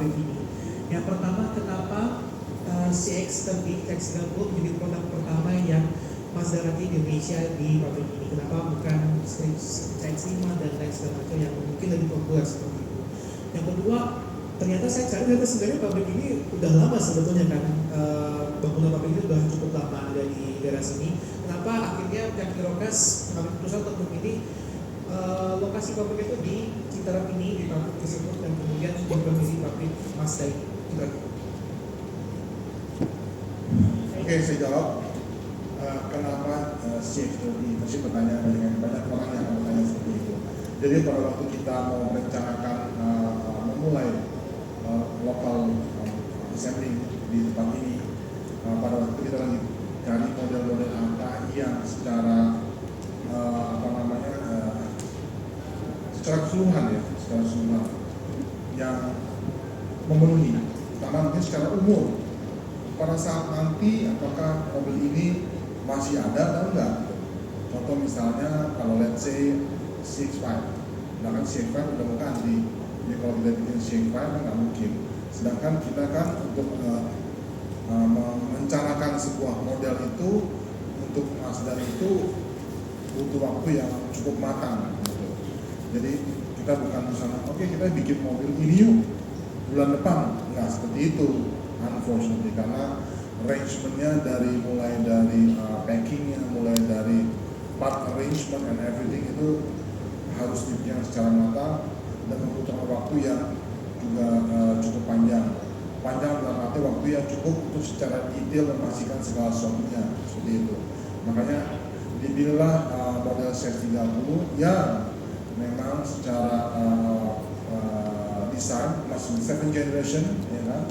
pabrik ini. Yang pertama, kenapa CX-30 menjadi produk pertama yang Mazda nanti di Indonesia di pabrik ini? Kenapa bukan CX-5 dan lain sebagainya yang mungkin lebih populer seperti itu? Yang kedua, ternyata saya cari sebenarnya pabrik ini udah lama sebetulnya kan, bangunan pabrik ini udah cukup lama ada di daerah sini. Kenapa akhirnya pihak Kirokas mengambil keputusan untuk memilih lokasi pabrik itu di Citarap ini, di pabrik tersebut, dan kemudian memilih pabrik Mazda ini? Oke, saya jawab. Kenapa CX-30? Pasti pertanyaan banyak orang yang bertanya seperti itu. Jadi pada waktu kita mau merencanakan memulai lokal assembly di tempat ini, pada waktu kita lagi cari model-model apa yang secara secara keseluruhan yang memenuhi, karena mungkin secara umum pada saat nanti apakah mobil ini masih ada atau enggak. Contoh misalnya kalau let's say CX-5, sedangkan CX-5 udah mau ganti, jadi kalau kita bikin CX-5 kan nggak mungkin. Sedangkan kita kan untuk merencanakan sebuah model itu untuk Mazda itu butuh waktu yang cukup matang gitu. Jadi kita bukan misalnya oke, kita bikin mobil ini yuk bulan depan, nggak seperti itu unfortunately, karena arrangementnya mulai dari packingnya, mulai dari part arrangement and everything itu harus dibikin secara matang dan membutuhkan waktu yang juga cukup panjang dalam arti waktu yang cukup untuk secara detail memastikan segala sesuatunya seperti itu. Makanya dipilihlah model CX-30 yang memang secara desain masih second generation, ya kan?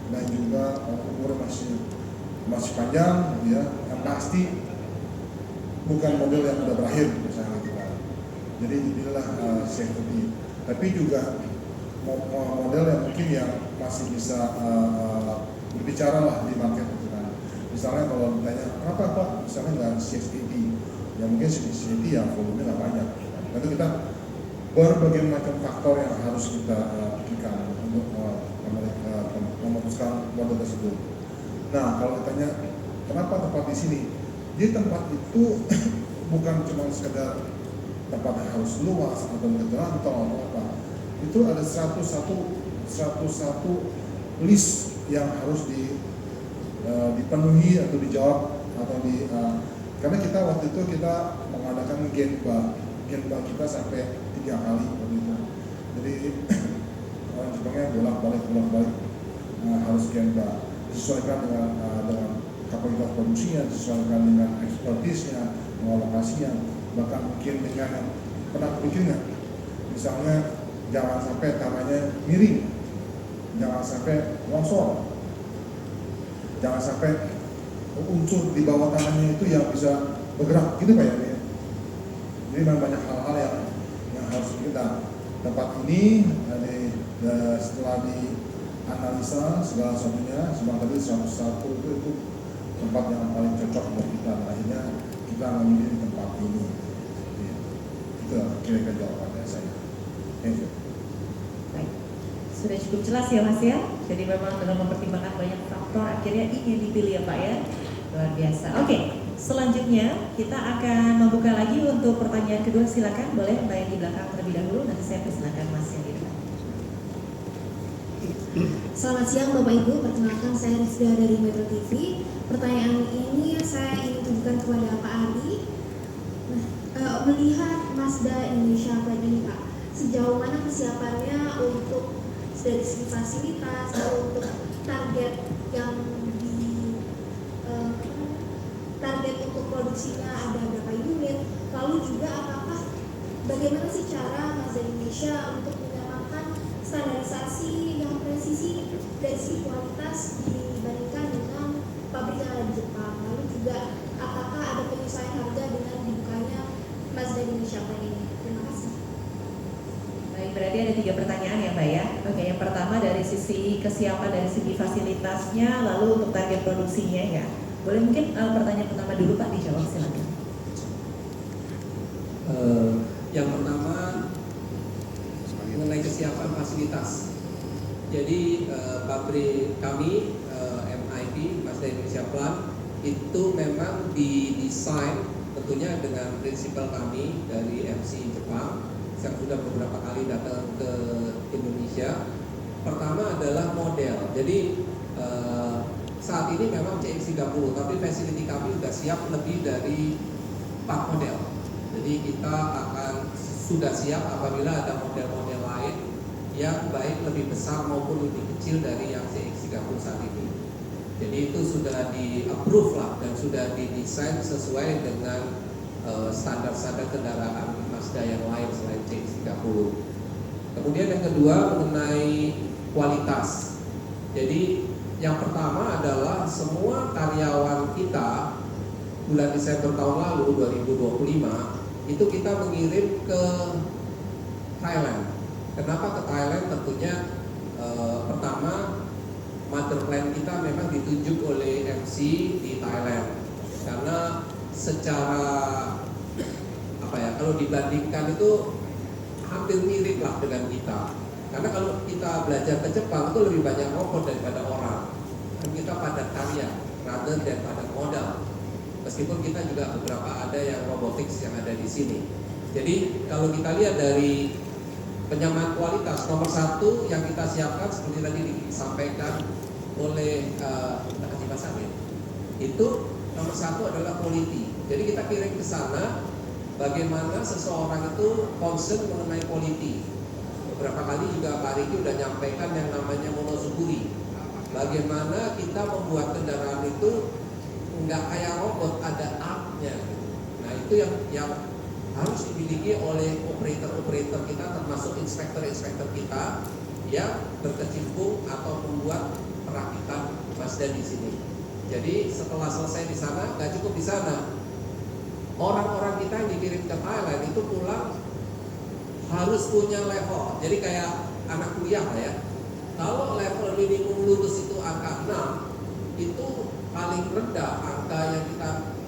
Dan juga umur masih panjang, ya. Yang pasti bukan model yang udah berakhir misalnya gitu kan. Jadi dipilihlah CX-30. Tapi juga model yang mungkin yang masih bisa berbicara lah di market gitu kan. Misalnya kalau ditanya kenapa Pak misalnya nggak CX-80, ya mungkin CX-80 ya volumenya nggak banyak. Itu kita berbagai macam faktor yang harus kita pikirkan untuk memutuskan model tersebut. Nah, kalau ditanya kenapa tempat di sini, di tempat itu bukan cuma sekedar tempat yang harus luas atau jalan tol atau apa. Itu ada 101 list yang harus dipenuhi atau dijawab atau karena kita waktu itu kita mengadakan genba kita sampai 3 kali waktu itu. Jadi orang Jepangnya bolak-balik harus genba, disesuaikan dengan kapasitas produksinya, disesuaikan dengan ekspertisnya, dengan lokasinya, bahkan mungkin dengan yang pernah bikinnya. Misalnya jangan sampai tanahnya miring, jangan sampai longsor, jangan sampai unsur di bawah tanahnya itu yang bisa bergerak, gitu Pak ya. Jadi memang banyak hal-hal yang harus kita tempat ini setelah dianalisa segala sesuatunya, sebab tadi 101 itu tempat yang paling cocok buat kita. Akhirnya kita memilih tempat ini. Itu kira-kira jawabannya saya. Thank you. Baik, sudah cukup jelas ya Mas ya. Jadi memang dalam mempertimbangkan banyak faktor akhirnya ini dipilih ya Pak ya. Luar biasa. Oke, selanjutnya kita akan membuka lagi untuk pertanyaan kedua. Silakan, boleh Mbak yang di belakang terlebih dahulu. Nanti saya persilakan Mas yang di depan. Selamat siang Bapak Ibu, perkenalkan saya Rizda dari Metro TV. Pertanyaan ini saya ingin tunjukkan kepada Pak Adi. Melihat Mazda Indonesia Pride ini Pak, sejauh mana kesiapannya untuk dari segi fasilitas atau untuk target yang target untuk produksinya ada berapa unit, lalu juga apakah bagaimana sih cara Mazda Indonesia untuk menyamakan standarisasi yang presisi dari segi kualitas dibandingkan dengan pabrik yang ada di Jepang, lalu juga apakah ada penyesuaian harga dengan dibukanya Mazda Indonesia Pride ini. Terima kasih. Baik, berarti ada 3 pertanyaan ya Mbak ya. Oke, yang pertama dari sisi kesiapan dari segi fasilitasnya, lalu untuk target produksinya ya. Boleh mungkin pertanyaan pertama dulu Pak dijawab, silakan. Yang pertama mengenai kesiapan fasilitas. Jadi pabrik kami MIP Mazda Indonesia Plant itu memang didesain tentunya dengan prinsipal kami dari MC Jepang yang sudah beberapa kali datang ke Indonesia. Pertama adalah model. Jadi saat ini memang CX-30, tapi facility kami sudah siap lebih dari 4 model. Jadi kita akan sudah siap apabila ada model-model lain yang baik lebih besar maupun lebih kecil dari yang CX-30 saat ini. Jadi itu sudah di-approve lah dan sudah didesain sesuai dengan standar-standar kendaraan Mazda yang lain selain CX-30. Kemudian yang kedua mengenai kualitas. Jadi yang pertama adalah semua karyawan kita bulan Desember tahun lalu 2025 itu kita mengirim ke Thailand. Kenapa ke Thailand? Tentunya pertama mother plant kita memang ditunjuk oleh MC di Thailand karena secara kalau dibandingkan itu hampir mirip lah dengan kita. Karena kalau kita belajar ke Jepang itu lebih banyak robot daripada orang. Dan kita pada karya rather than pada modal. Meskipun kita juga beberapa ada yang robotics yang ada di sini. Jadi kalau kita lihat dari penyamaan kualitas, nomor satu yang kita siapkan seperti tadi disampaikan oleh Haji Mas Amin, itu nomor satu adalah quality. Jadi kita kirim ke sana bagaimana seseorang itu concern mengenai quality. Beberapa kali juga Pak Riki sudah nyampaikan yang namanya monosuguri. Bagaimana kita membuat kendaraan itu nggak kayak robot, ada artnya. Nah itu yang harus dimiliki oleh operator-operator kita, termasuk inspektor-inspektor kita yang berkecimpung atau membuat perakitan Mazda di sini. Jadi setelah selesai di sana, nggak cukup di sana. Orang-orang kita yang dikirim ke Thailand itu pulang harus punya level. Jadi kayak anak kuliah lah ya. Kalau level minimum lulus itu angka 6, itu paling rendah angka yang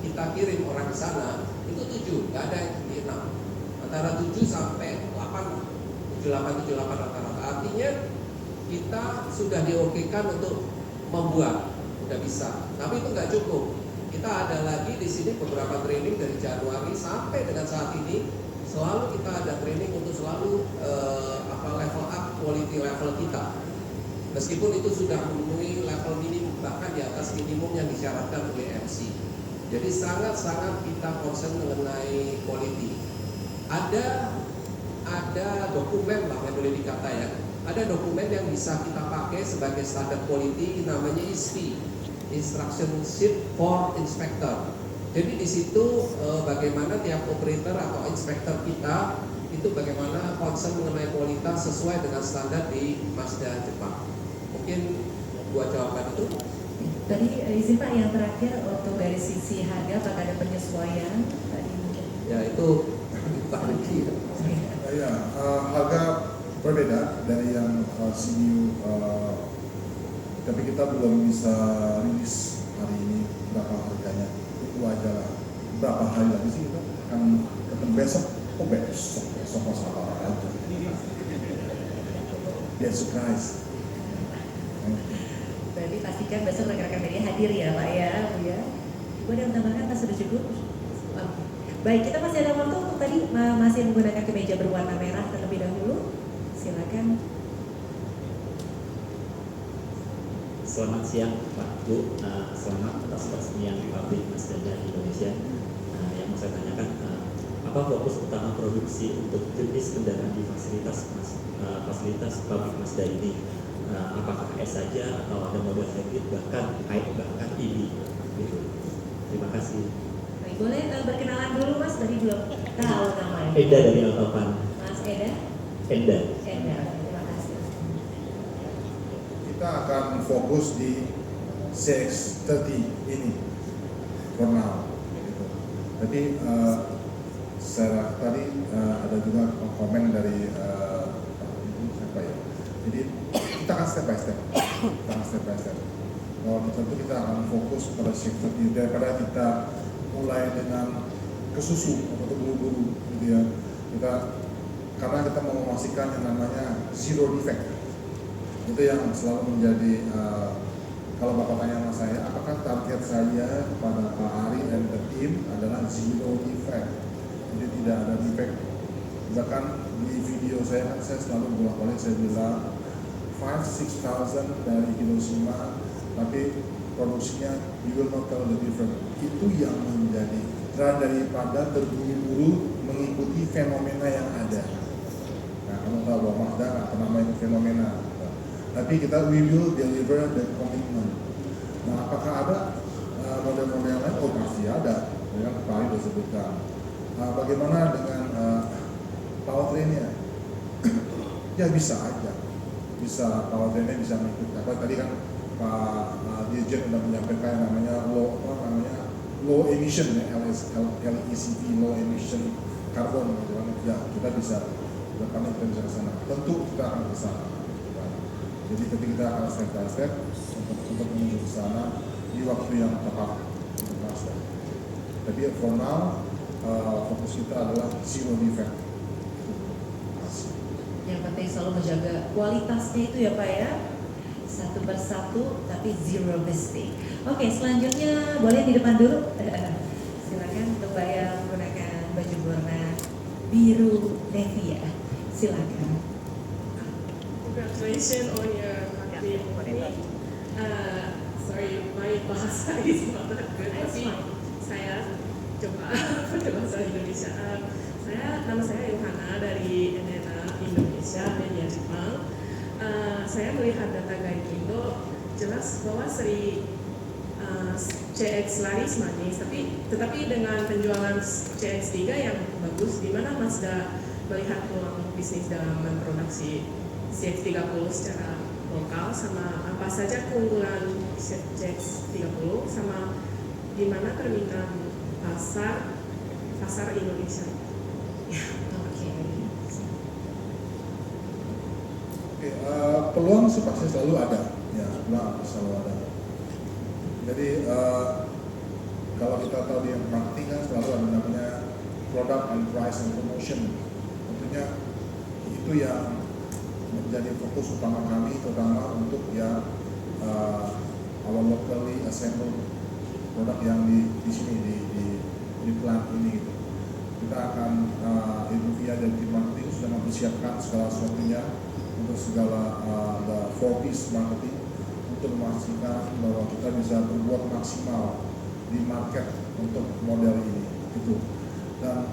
kita kirim orang ke sana itu 7, nggak ada yang di 6. Antara 7 sampai 8, 78 rata-rata. Artinya kita sudah diokekan untuk membuat, udah bisa. Tapi itu nggak cukup. Kita ada lagi di sini beberapa training dari Januari sampai dengan saat ini, selalu kita ada training untuk selalu level up quality level kita. Meskipun itu sudah memenuhi level minimum, bahkan di atas minimum yang disyaratkan oleh MC. Jadi sangat-sangat kita concern mengenai quality. Ada dokumen lah yang boleh dikata ya. Ada dokumen yang bisa kita pakai sebagai standar quality, namanya ISP, Instruction Sheet for Inspector. Jadi di situ bagaimana tiap operator atau inspektor kita itu bagaimana concern mengenai kualitas sesuai dengan standar di Mazda Jepang. Mungkin buat jawaban itu. Tadi izin Pak yang terakhir untuk dari sisi harga apakah ada penyesuaian tadi mungkin? Ya itu Pak Riki. Ya, harga berbeda dari yang CNU, tapi kita belum bisa rilis hari ini berapa harganya. Itu aja lah. Berapa hari lagi sih kita akan ketemu besok? Oh besok masalah aja. Dia surprise. Berarti pastikan besok rekan-rekan media hadir ya Pak ya, Bu ya. Ibu ada yang tambahkan atau sudah cukup? Oke. Baik, kita masih ada waktu untuk tadi masih menggunakan kemeja berwarna merah terlebih dahulu. Silakan. Selamat siang Pak Bu, selamat atas peresmian pabrik Mazda Indonesia. Yang mau saya tanyakan, apa fokus utama produksi untuk jenis kendaraan di fasilitas pabrik Mazda ini? Apakah S saja atau ada model hybrid bahkan EV? Gitu. Terima kasih. Baik, boleh berkenalan dulu Mas, tadi belum tahu namanya. Enda dari Altavan. Mas Eda. Enda. Terima kasih. Kita akan fokus di CX-30 ini for now. Gitu. Jadi tadi ada juga komen dari siapa ya. Jadi kita akan step by step. Kalau kita akan fokus pada CX-30 daripada kita mulai dengan kesusu atau terburu-buru gitu ya. Karena kita mau memastikan yang namanya zero defect. Itu Itu yang selalu menjadi kalau Bapak tanya sama saya, apakah target saya kepada Pak Ari dan the team adalah zero defect, jadi tidak ada defect. Bahkan di video saya kan saya selalu bolak-balik saya bilang 5-6,000 dari Hiroshima, tapi produksinya you will not tell the difference. Itu yang menjadi daripada terburu-buru mengikuti fenomena yang ada. Nah, kamu tahu bahwa Mazda nggak pernah main fenomena, tapi kita we will deliver the commitment. Nah, apakah ada model-model lain? Oh, pasti ada. Yang Pak Ari sudah sebutkan. Bagaimana dengan powertrainnya? Ya bisa aja, bisa powertrainnya bisa mengikuti. Apa tadi kan Pak Dirjen sudah menyampaikan namanya low emission ya, LECV, low emission carbon gitu kan. Ya kita bisa, kami kita bisa ke sana. Tentu kita akan ke sana. Jadi kita akan step by step untuk menuju ke sana di waktu yang tepat untuk Mazda. Tapi for now fokus kita adalah zero defect. Yang penting selalu menjaga kualitasnya itu ya Pak ya, satu persatu tapi zero mistake. Oke, selanjutnya boleh di depan dulu. Silakan untuk Mbak yang menggunakan baju warna biru navy ya. Silakan. Congratulations on your marketing. Sorry, my bahasa is not that good. That's Tapi fine. saya coba pakai bahasa Indonesia. Nama saya Yohana dari NNA Indonesia, media Jepang. Saya melihat data Gaikindo jelas bahwa seri CX laris manis, tetapi dengan penjualan CX3 yang bagus, di mana Mazda melihat peluang bisnis dalam memproduksi CX30 secara lokal, sama apa saja keunggulan CX30, sama di mana permintaan pasar Indonesia. Oke, peluang sih pasti selalu ada, ya peluang selalu ada. Jadi kalau kita tahu di marketing kan selalu ada namanya product and price and promotion. Tentunya itu yang menjadi fokus utama kami, terutama untuk ya our locally assembled produk yang di sini di plant ini. Gitu. Kita akan Ibu Via dan tim marketing sudah mempersiapkan segala sesuatunya untuk segala the 4P's marketing untuk memastikan bahwa kita bisa berbuat maksimal di market untuk model ini itu. Dan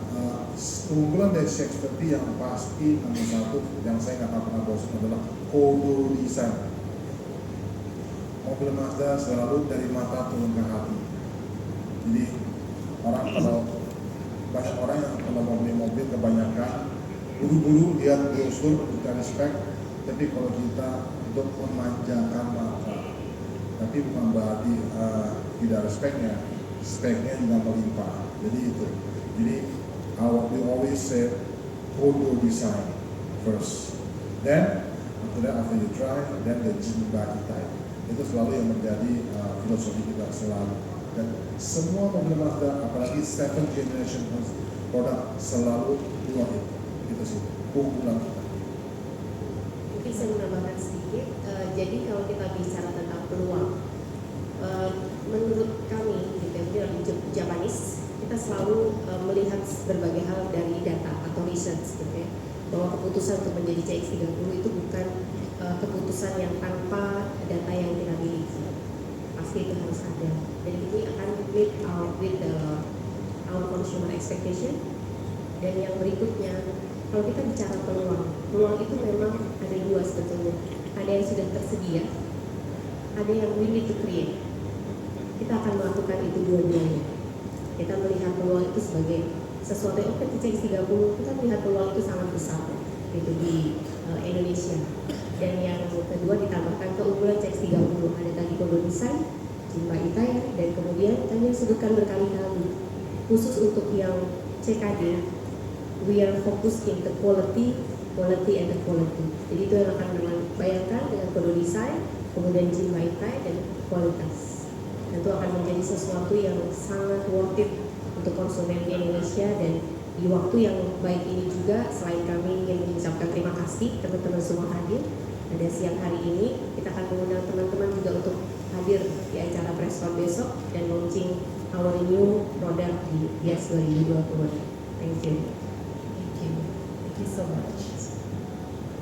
keunggulan dari CX-30 yang pasti nomor satu yang saya nggak pernah bosan adalah kode desain. Mobil Mazda selalu dari mata turun ke hati. Jadi banyak orang yang kalau mobil kebanyakan buru-buru lihat brosur kita respect, tapi kalau kita untuk memanjakan mata, tapi bukan berarti tidak respectnya, speknya juga melimpah. Jadi itu. Jadi we always say kode design first, then after you try, then the Jinba type. Itu selalu yang menjadi filosofi kita selalu. Dan semua mobil Mazda, apalagi 7th generation produk selalu dua itu sih keunggulan kita. Mungkin saya menambahkan sedikit. Jadi kalau kita bicara tentang peluang, menurut kami di dalam Japanese kita selalu melihat berbagai hal dari data atau research, gitu ya, bahwa keputusan untuk menjadi CX-30 itu bukan keputusan yang tanpa data yang kita miliki. Pasti itu harus ada. Jadi ini akan meet with our consumer expectation. Dan yang berikutnya, kalau kita bicara peluang itu memang ada dua sebetulnya. Ada yang sudah tersedia, ada yang we need to create. Kita akan melakukan itu dua-duanya. Kita melihat peluang itu sebagai sesuatu yang di CX-30, kita melihat peluang itu sangat besar gitu di Indonesia. Dan yang kedua ditambahkan keunggulan CX-30, ada tadi kode desain, Jinba Itai, dan kemudian kami sebutkan berkali-kali khusus untuk yang CKD, we are focused in the quality and the quality. Jadi itu yang akan bayangkan dengan kode desain, kemudian Jinba Itai dan kualitas. Tentu akan menjadi sesuatu yang sangat worth it untuk konsumen di Indonesia. Dan di waktu yang baik ini juga, selain kami ingin mengucapkan terima kasih teman-teman semua hadir, Pada siang hari ini kita akan mengundang teman-teman juga untuk hadir di acara press con besok dan launching our new product di GIAS 2020. Thank you. Thank you so much.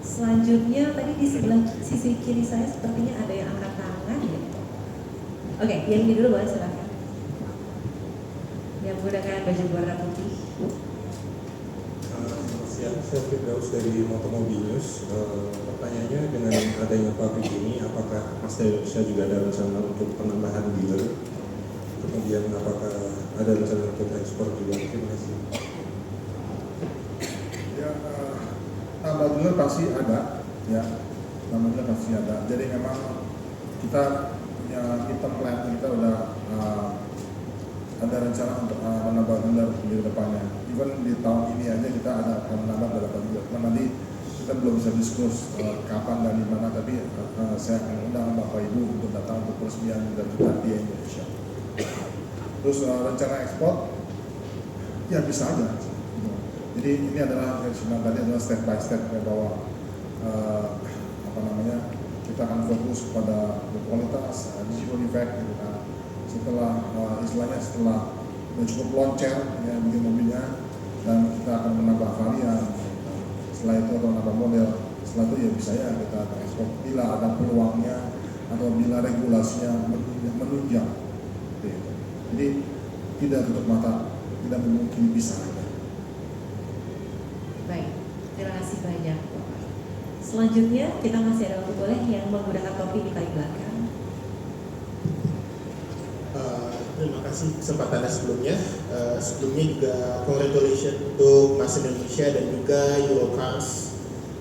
Selanjutnya tadi di sebelah sisi kiri saya sepertinya ada yang angkat tangan ya. Oke, yang ini dulu boleh silakan. Yang menggunakan baju warna putih. Siang, saya Firdaus dari Motomobil News. Pertanyaannya, dengan adanya pabrik ini, apakah Mazda Indonesia juga ada rencana untuk penambahan dealer? Kemudian apakah ada rencana untuk ekspor juga? Terima kasih. Ya, tambah dealer pasti ada, ya, tambah dealer pasti ada. Jadi memang kita punya item plan, kita udah ada rencana untuk menambah dealer di depannya. Even di tahun ini aja kita ada akan menambah beberapa dealer. Nanti kita belum bisa diskus kapan dan di mana, tapi saya akan undang Bapak Ibu untuk datang untuk peresmian dealer kita di Indonesia. Terus rencana ekspor, ya bisa aja. Jadi ini adalah tadi adalah step by step bahwa kita akan fokus pada kualitas, visual effect gitu kan. Setelah setelah cukup launcher ya bikin mobilnya, dan kita akan menambah varian. Setelah itu atau menambah model, setelah itu ya bisa ya kita ekspor bila ada peluangnya atau bila regulasinya menunjang. Gitu. Jadi tidak tutup mata, tidak memungkiri bisa. Baik, terima kasih banyak. Selanjutnya kita masih ada waktu, boleh yang menggunakan topi di paling belakang. Terima kasih kesempatannya sebelumnya. Sebelumnya juga congratulations untuk Mazda Indonesia dan juga Eurocars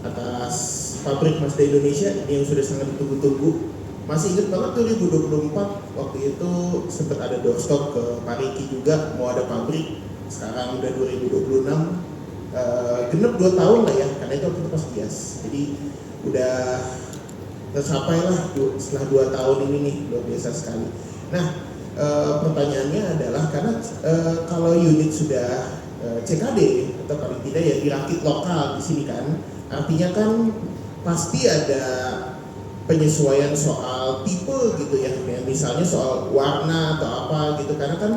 atas pabrik Mazda Indonesia ini yang sudah sangat ditunggu-tunggu. Masih ingat banget 2024 waktu itu sempat ada doorstop ke Pariki juga mau ada pabrik. Sekarang udah 2026. Genap 2 tahun lah ya, karena itu waktu itu pas GIAS. Jadi udah tercapai lah setelah 2 tahun ini nih, luar biasa sekali. Nah, pertanyaannya adalah karena kalau unit sudah CKD atau paling tidak ya dirakit lokal di sini kan, artinya kan pasti ada penyesuaian soal tipe gitu ya, misalnya soal warna atau apa gitu, karena kan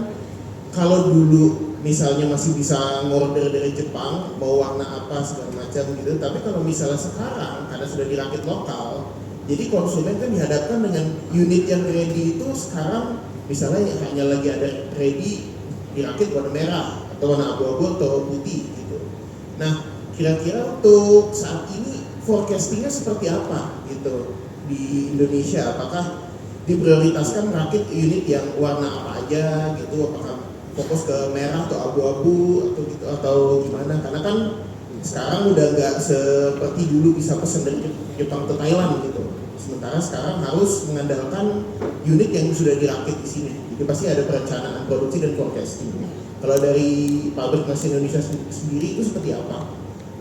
kalau dulu misalnya masih bisa ngorder dari Jepang mau warna apa segala macam gitu, tapi kalau misalnya sekarang karena sudah dirakit lokal, jadi konsumen kan dihadapkan dengan unit yang ready itu sekarang misalnya hanya lagi ada ready dirakit warna merah atau warna abu-abu atau putih gitu. Nah, kira-kira untuk saat ini forecastingnya seperti apa gitu di Indonesia? Apakah diprioritaskan rakit unit yang warna apa aja gitu? Apakah fokus ke merah atau abu-abu atau gitu atau gimana? Karena kan sekarang udah nggak seperti dulu bisa pesen dari Jepang ke Thailand gitu. Sementara sekarang harus mengandalkan unit yang sudah dirakit di sini. Jadi pasti ada perencanaan produksi dan forecasting. Kalau dari pabrik Mazda Indonesia sendiri itu seperti apa?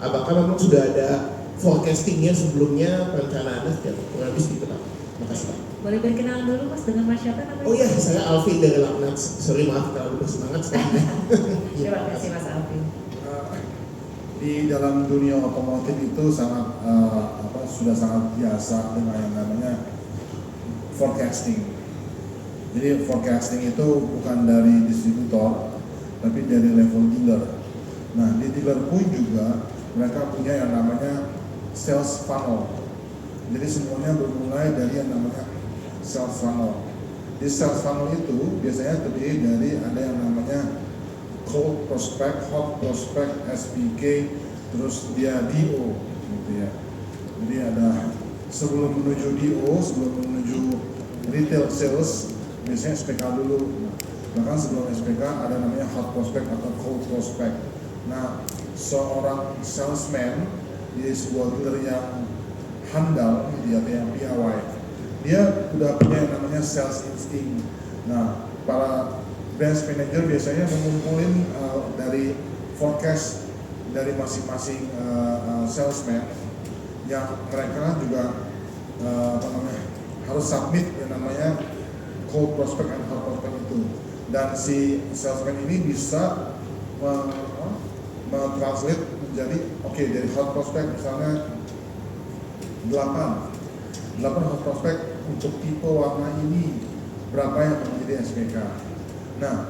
Apakah memang sudah ada forecastingnya sebelumnya, perencanaannya kurang lebih segitu Pak? Terima kasih Pak. Boleh berkenalan dulu Mas dengan Mas siapa namanya? Oh iya, saya Alvin dari Laknat. Sorry maaf terlalu bersemangat sekali. Terima kasih Mas Alvin. Di dalam dunia otomotif itu sangat sudah sangat biasa dengan yang namanya forecasting. Jadi forecasting itu bukan dari distributor, tapi dari level dealer. Nah, di dealer pun juga mereka punya yang namanya sales funnel. Jadi semuanya bermulai dari yang namanya sales funnel. Di sales funnel itu biasanya terdiri dari ada yang namanya cold prospect, hot prospect, SPK, terus dia DO gitu ya. Jadi ada sebelum menuju DO, sebelum menuju retail sales, biasanya SPK dulu. Bahkan sebelum SPK ada namanya hot prospect atau cold prospect. Nah, seorang salesman di sebuah dealer yang handal, dia yang piawai, dia udah punya yang namanya sales instinct. Nah, para branch manager biasanya mengumpulin dari forecast dari masing-masing salesman yang mereka juga harus submit yang namanya cold prospect and hot prospect itu, dan si salesman ini bisa mentranslate menjadi oke, dari hot prospect misalnya 8 8 prospek untuk tipe warna ini, berapa yang menjadi SPK. Nah,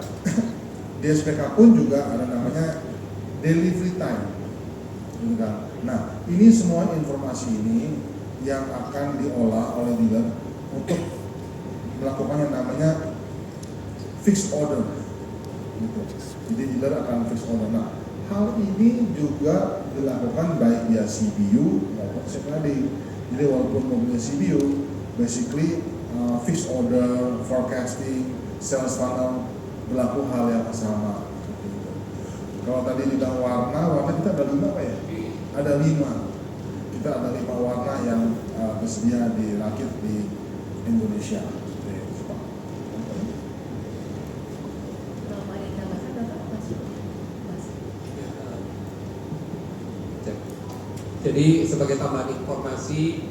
di SPK pun juga ada namanya delivery time. Nah, ini semua informasi ini yang akan diolah oleh dealer untuk melakukan yang namanya fixed order. Gitu. Jadi dealer akan fixed order. Nah, hal ini juga dilakukan baik via CBU maupun CKD. Jadi walaupun mobilnya CBU, basically fixed order, forecasting, sales funnel berlaku hal yang sama. Gitu. Kalau tadi dibilang warna kita ada 5 Pak ya? Ada 5. Kita ada 5 warna yang tersedia dirakit di Indonesia. Kalau ada yang tambahkan, Bapak masuk. Jadi sebagai tambahan informasi,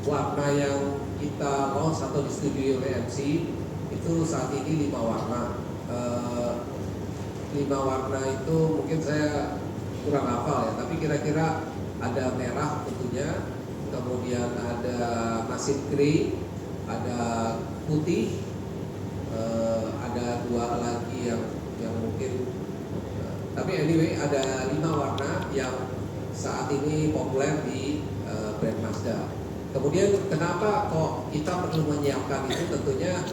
warna yang kita launch atau disetujui oleh MC itu saat ini 5 warna. 5 warna itu mungkin saya kurang hafal ya, tapi kira-kira ada merah tentunya, kemudian ada masin grey, ada putih, ada 2 lagi yang mungkin, tapi anyway ada 5 warna yang saat ini populer di brand Mazda. Kemudian kenapa kok kita perlu menyiapkan itu? Tentunya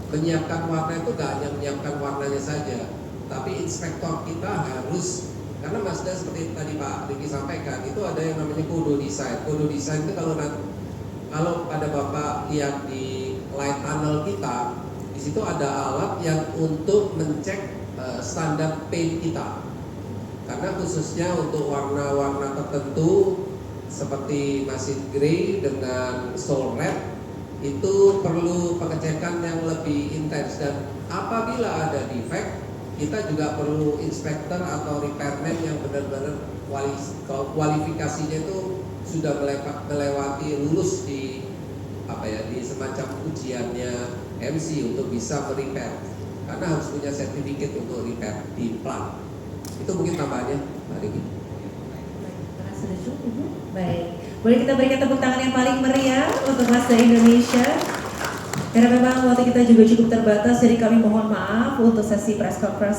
menyiapkan warna itu tidak hanya menyiapkan warnanya saja, tapi inspektor kita harus, karena Mazda seperti tadi Pak Riki sampaikan, itu ada yang namanya kodo design. Kodo design itu kalau pada Bapak lihat di light tunnel kita, di situ ada alat yang untuk mencek standar paint kita. Karena khususnya untuk warna-warna tertentu seperti masin grey dengan soul red itu perlu pengecekan yang lebih intens, dan apabila ada defect kita juga perlu inspektor atau repairman yang benar-benar kualifikasinya itu sudah melewati lulus di di semacam ujiannya MC untuk bisa repair, karena harus punya sertifikat untuk repair di plant. Itu mungkin tambahannya, Pak Riki. Baik, sudah cukup. Baik, boleh kita berikan tepuk tangan yang paling meriah untuk Mazda Indonesia. Karena memang waktu kita juga cukup terbatas, jadi kami mohon maaf untuk sesi press conference